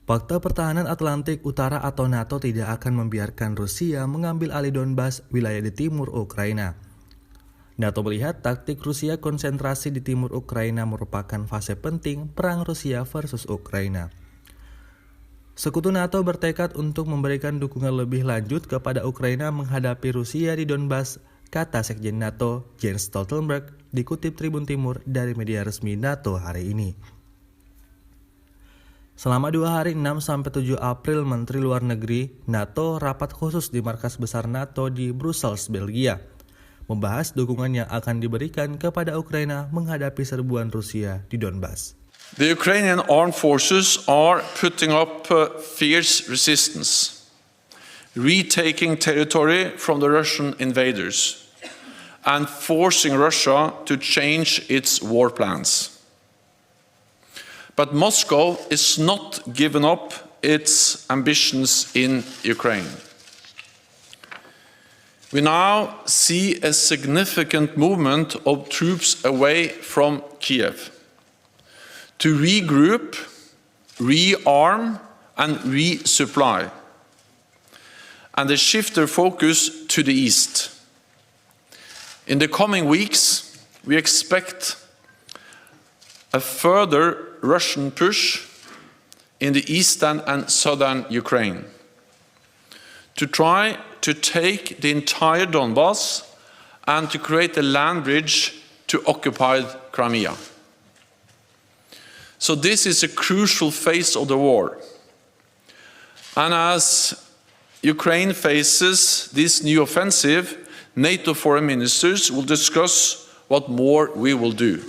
Fakta Pertahanan Atlantik Utara atau NATO tidak akan membiarkan Rusia mengambil alih Donbas, wilayah di timur Ukraina. NATO melihat taktik Rusia konsentrasi di timur Ukraina merupakan fase penting perang Rusia versus Ukraina. Sekutu NATO bertekad untuk memberikan dukungan lebih lanjut kepada Ukraina menghadapi Rusia di Donbas, kata Sekjen NATO Jens Stoltenberg dikutip Tribun Timur dari media resmi NATO hari ini. Selama 2 hari 6-7 April Menteri Luar Negeri NATO rapat khusus di markas besar NATO di Brussels, Belgia, membahas dukungan yang akan diberikan kepada Ukraina menghadapi serbuan Rusia di Donbas. The Ukrainian armed forces are putting up fierce resistance, retaking territory from the Russian invaders, and forcing Russia to change its war plans. But Moscow is not giving up its ambitions in Ukraine. We now see a significant movement of troops away from Kiev to regroup, rearm, and resupply, and they shift their focus to the east. In the coming weeks, we expect a further Russian push in the eastern and southern Ukraine to try to take the entire Donbas and to create a land bridge to occupied Crimea. So this is a crucial phase of the war. And as Ukraine faces this new offensive, NATO foreign ministers will discuss what more we will do.